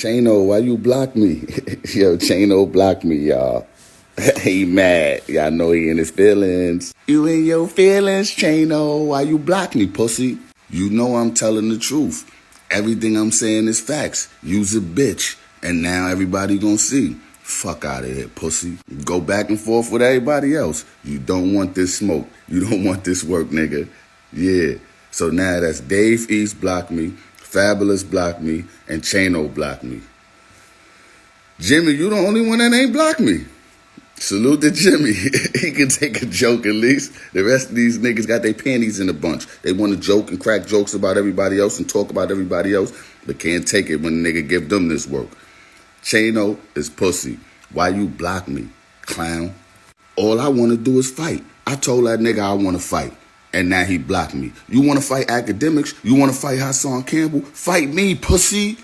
Chano, why you block me? Yo, Chano blocked me, y'all. He mad. Y'all know he in his feelings. You in your feelings, Chano. Why you block me, pussy? You know I'm telling the truth. Everything I'm saying is facts. You's a bitch. And now everybody gonna see. Fuck out of here, pussy. Go back and forth with everybody else. You don't want this smoke. You don't want this work, nigga. Yeah. So now that's Dave East blocked me, Fabulous blocked me, and Chano blocked me. Jimmy, you the only one that ain't blocked me. Salute to Jimmy. He can take a joke at least. The rest of these niggas got their panties in a bunch. They want to joke and crack jokes about everybody else and talk about everybody else, but can't take it when a nigga give them this work. Chano is pussy. Why you block me, clown? All I want to do is fight. I told that nigga I want to fight, and now he blocked me. You want to fight academics? You want to fight Hassan Campbell? Fight me, pussy.